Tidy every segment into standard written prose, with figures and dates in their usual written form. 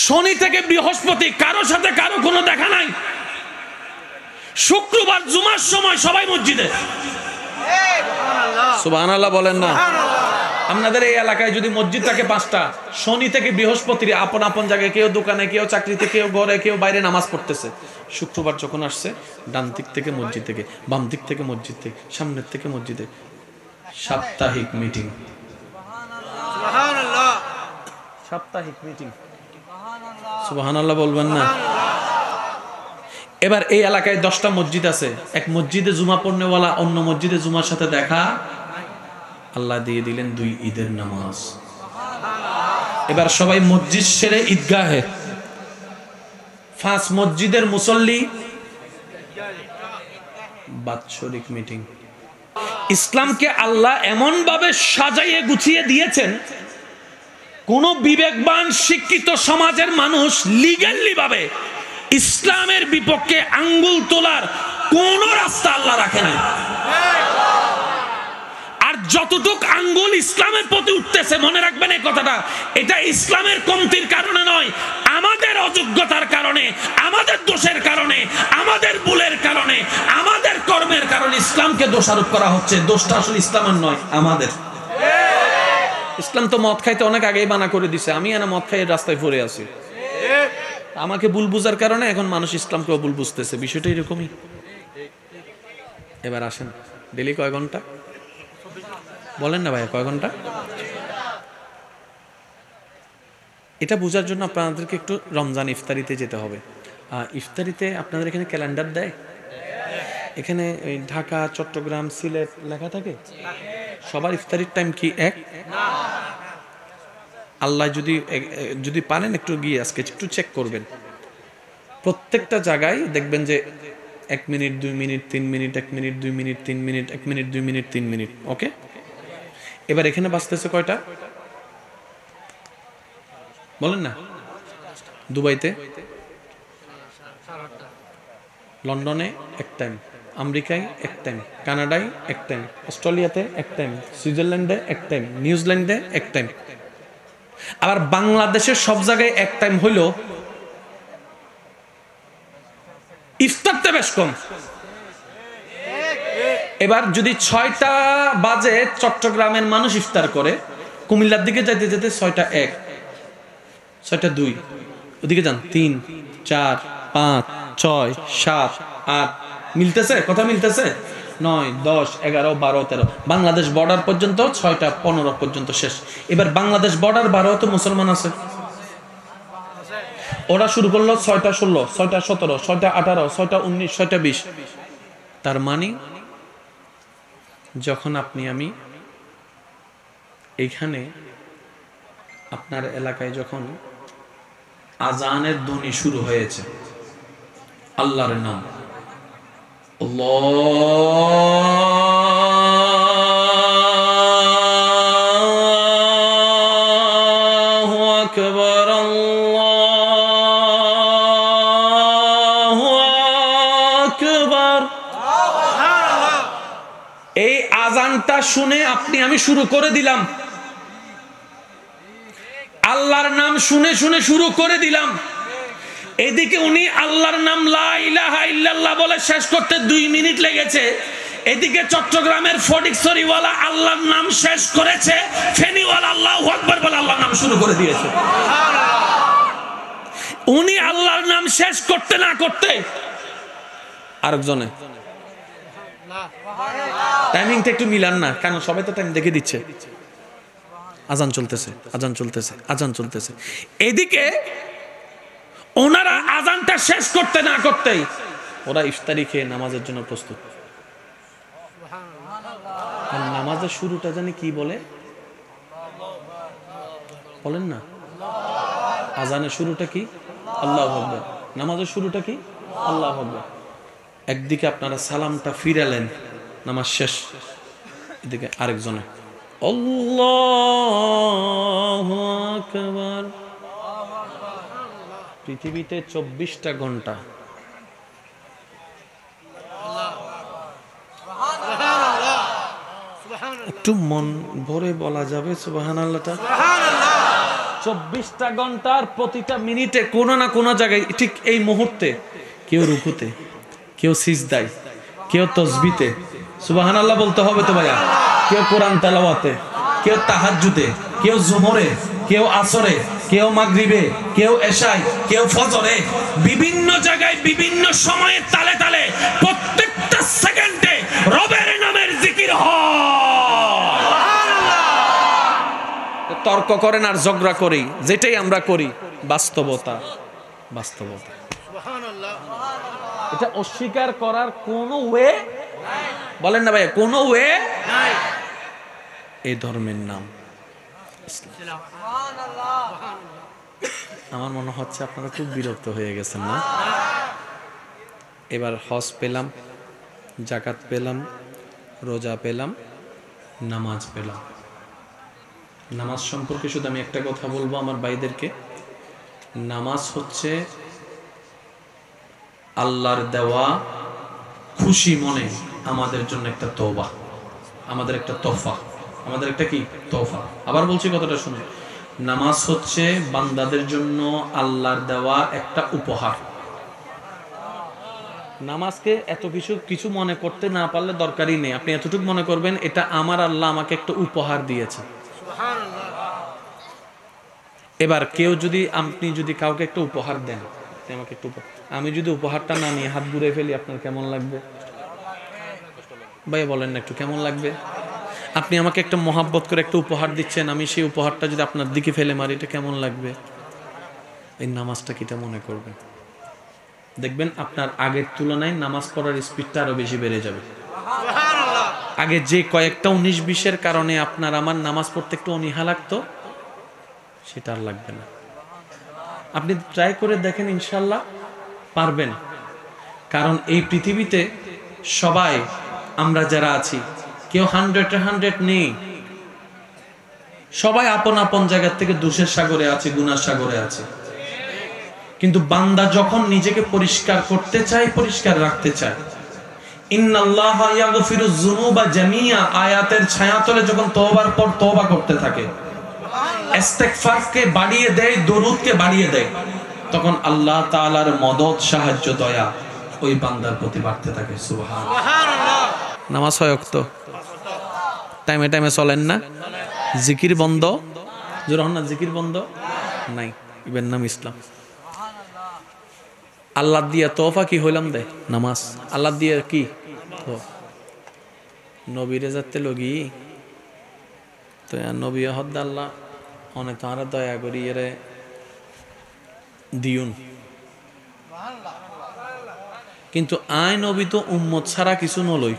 শনি থেকে বৃহস্পতি কারো সাথে কারো কোনো দেখা নাই। শুক্রবার জুমার সময় সবাই মসজিদে। সুবহানাল্লাহ বলেন না? আপনাদের এই এলাকায় যদি মসজিদ থাকে 5টা, শনি থেকে বৃহস্পতির আপন আপন জায়গায়, কেউ দোকানে, কেউ চাকরিতে, কেউ ঘরে, কেউ বাইরে নামাজ পড়তেছে। শুক্রবার যখন আসছে, ডান দিক থেকে মসজিদ থেকে, বাম দিক থেকে মসজিদ থেকে, সামনের থেকে মসজিদে সাপ্তাহিক মিটিং। সাপ্তাহিক মিটিং। সুবহানাল্লাহ বলবেন না? এবার এই এলাকায় 10টা মসজিদ আছে, এক মসজিদে জুমা পড়নেওয়ালা অন্য মসজিদে জুমার সাথে দেখা, আল্লাহ দিয়ে দিলেন 2 ঈদের নামাজ। এবার সবাই মসজিদ সেরে ঈদগাহে, 5 মসজিদের মুসল্লি, বাৎসরিক মিটিং। ইসলামকে আল্লাহ এমন ভাবে সাজাইয়ে গুছিয়ে দিয়েছেন, কোন বিবেকবান শিক্ষিত সমাজের মানুষ লিগ্যালি ভাবে ইসলামের বিপক্ষে আঙ্গুল তোলার কোন রাস্তা আল্লাহ রাখে না। আর যতটুক আঙ্গুল ইসলামের প্রতি উঠতেছে, মনে রাখবেন এই কথাটা, এটা ইসলামের কমতির কারণে নয়, আমাদের অযোগ্যতার কারণে, আমাদের দোষের কারণে, আমাদের ভুলের কারণে, আমাদের কর্মের কারণে ইসলামকে দোষারোপ করা হচ্ছে। দোষটা আসলে ইসলামের নয়, আমাদের। ইসলাম তো মদ খাইতে অনেক আগেই মানা করে দিছে, আমি না মদ খাই রাস্তায় পড়ে আছি। আমাকে ভুল বুঝার কারণে এখন মানুষ ইসলামকেও ভুল বুঝতেছে। বিষয়টা এরকমই। এবার আসেন, ডেলি কয় ঘন্টা বলেন না ভাই, কয় ঘন্টা? এটা বোঝার জন্য আপনাদেরকে একটু রমজান ইফতারিতে যেতে হবে। ইফতারিতে আপনাদের এখানে ক্যালেন্ডার দেয়, এখানে ঢাকা, চট্টগ্রাম, সিলেট লেখা থাকে। সবার ইফতারির টাইম কি এক? আল্লাহ যদি পারেন একটু গিয়ে আজকে একটু চেক করবেন, প্রত্যেকটা জায়গায় দেখবেন যে 1 minute, 2 minute, 3 minute, 1 minute, 2 minute, 3 minute, 1 minute, 2 minute, 3 minute. Okay, এবার এখানে বাজতেছে কয়টা বলেন না? দুবাইতে, লন্ডনে 1 টাইম, আমেরিকায় 1 টাইম, কানাডায় 1 টাইম, অস্ট্রেলিয়াতে 1 টাইম, সুইজারল্যান্ডে 1 টাইম, নিউজিল্যান্ডে 1 টাইম। আবার বাংলাদেশের সব জায়গায় 1 টাইম হইল, ইফতারটা বেশ কম। এবার যদি 6টা বাজে চট্টগ্রামের মানুষ ইফতার করে, কুমিল্লার দিকে যাইতে যেতে 6টা 1, 6টা 2, ওদিকে যান 3, 4, 5, 6, 7, 8, মিলতেছে? কথা মিলতেছে? 9, 10, 11, 12, 13, বাংলাদেশ বর্ডার পর্যন্ত 6টা 15 পর্যন্ত শেষ। এবার বাংলাদেশ বর্ডার 12 তো মুসলমান আছে, ওরা শুরু করলো 6টা 16, 6টা 17, 6টা 18, 6টা 19, 6টা 20। তার মানে যখন আপনি আমি এইখানে আপনার এলাকায় যখন আজানের ধ্বনি শুরু হয়েছে, আল্লাহর নাম, আল্লাহু আকবার, আল্লাহু আকবার, এই আজানটা শুনে আপনি আমি শুরু করে দিলাম, আল্লাহর নাম শুনে শুনে শুরু করে দিলাম। এদিকে উনি আল্লাহর নাম লা ইলাহা ইল্লাল্লাহ বলে শেষ করতে 2 মিনিট লেগেছে। এদিকে চট্টগ্রামের ফটিকছড়িওয়ালা আল্লাহর নাম শেষ করেছে, ফেনীওয়ালা আল্লাহু আকবার বলে আল্লাহর নাম শুরু করে দিয়েছে। উনি আল্লাহর নাম শেষ করতে না করতে আরেকজনে টাইমিংটা একটু মিলান না, কারণ সবাই তো টাইম দেখে দিচ্ছে। আজান চলতেছে, আজান চলতেছে, আজান চলতেছে। এদিকে ওনারা আজানটা শেষ করতে না করতেই ওরা ইফতারি খেয়ে নামাজের জন্য প্রস্তুত। আর নামাজের শুরুটা জানি কি বলে বলেন না? আজানের শুরুটা কি? আল্লাহু আকবার। নামাজের শুরুটা কি? আল্লাহু আকবার। একদিকে আপনারা সালামটা ফিরালেন, নামাজ শেষ, এদিকে আরেকজনে আল্লাহু আকবার। পৃথিবীতে 24টা ঘন্টা, একটু মন ভরে বলা যাবে সুবহানাল্লাহটা? 24টা ঘন্টার প্রতিটা মিনিটে কোনো না কোনো জায়গায় ঠিক এই মুহূর্তে কেউ রুকুতে, কেউ সিজদায়, কেউ তসবিতে সুবহানাল্লাহ বলতে হবে তো ভাইয়া, কেউ কোরআন তেলাওয়াতে, কেউ তাহাজ্জুদে, কেউ জোহরে, কেউ আসরে, কেউ মাগরিবে, কেউ এশায়, কেউ ফজরে, বিভিন্ন জায়গায় বিভিন্ন সময়ে তালে তালে প্রত্যেকটা সেকেন্ডে রবের নামের জিকির হয়। তর্ক করেন আর ঝগড়া করি, যেটাই আমরা করি বাস্তবতা, বাস্তবতা। এটা অস্বীকার করার কোনো ওয়ে বলেন না ভাই, কোনো ওয়ে নাই। এই ধর্মের নাম ইসলাম। আমার মনে হচ্ছে আপনারা খুব বিরক্ত হয়ে গেছেন না? এবার হজ পেলাম, জাকাত পেলাম, রোজা পেলাম, নামাজ পেলাম। নামাজ সম্পর্কে শুধু আমি একটা কথা বলবো আমার ভাইদেরকে, নামাজ হচ্ছে আল্লাহর দেওয়া খুশি মনে আমাদের জন্য একটা তওবা, আমাদের একটা তোহফা, আমাদের একটা কি তোহফা। আবার বলছি কথাটা শুনুন, নামাজ হচ্ছে বান্দাদের জন্য আল্লাহর দেওয়া একটা উপহার। নামাজকে এত কিছু মনে করতে না পারলে দরকারই নেই, আপনি এতটুকু মনে করবেন এটা আমার আল্লাহ আমাকে একটা উপহার দিয়েছে। এবার কেউ যদি, আপনি যদি কাউকে একটা উপহার দেন, আমাকে একটু, আমি যদি উপহারটা না নিয়ে হাত ঘুরে ফেলি আপনার কেমন লাগবে ভাই? বলেন না, একটু কেমন লাগবে? আপনি আমাকে একটা মহাব্বত করে একটা উপহার দিচ্ছেন, আমি সেই উপহারটা যদি আপনার দিকে ফেলে মারি, এটা কেমন লাগবে? এই নামাজটা কিটা মনে করবেন, দেখবেন আপনার আগের তুলনায় নামাজ পড়ার স্পিডটা আরো বেশি বেড়ে যাবে। আগে যে কয়েকটা 19-20-এর কারণে আপনার আমার নামাজ পড়তে একটু অনীহা লাগতো, সেটা আর লাগবে না। আপনি ট্রাই করে দেখেন, ইনশাল্লাহ পারবেন। কারণ এই পৃথিবীতে সবাই আমরা যারা আছি কেউ 100 নেই, সবাই আপন আপন জায়গা থেকে দোষের সাগরে আছে, গুনার সাগরে আছে। কিন্তু বান্দা যখন নিজেকে পরিষ্কার করতে চায়, পরিষ্কার রাখতে চায়, ইন্নাল্লাহা ইয়াগফিরুয যুনুবা জামিআ আয়াতের ছায়াতলে যখন তওবার পর তওবা করতে থাকে, ইস্তেগফারকে বাড়িয়ে দেয়, দরুদকে বাড়িয়ে দেয়, তখন আল্লাহ তাআলার মদদ, সাহায্য, দয়া ওই বান্দার প্রতি বাড়তে থাকে। সুবহানাল্লাহ। নামাজ হয় ওয়াক্ত, টাইমে টাইমে চলেন না, জিকির বন্ধ, যখন না জিকির বন্ধ নাই, ইবেন নাম ইসলাম। আল্লাহ দিয়ে তোহফা কি হইলাম দে নামাজ, আল্লাহ দিয়ে কি নবীরে যাতে লগি তো নবী হদ আল্লাহ অনেক তাঁরা দয়া করি এরে দিউন। কিন্তু আয় নবী তো উম্মত ছাড়া কিছু নলই,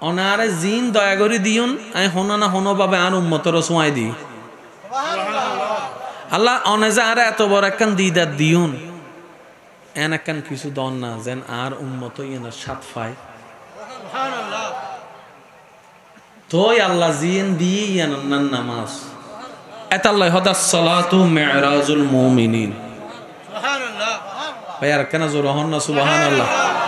অনারে জিন দয়া করি দিউন, আয় হনো না হনো ভাবে আর উম্মতর সোয়াই দি আল্লাহ অনেজা আর এত বড় একখান দিদার দিউন, এন একখান কিছু দন না যেন আর উম্মত ইয়েনার সাত পায়। তোই আল্লাহ জিন দিয়ে ইয়ানার নামাজ এতাল্লাহ হদাস সালাতু মি'রাজুল মুমিনিন। ভাই আর কেন জোর হন না সুবহানাল্লাহ।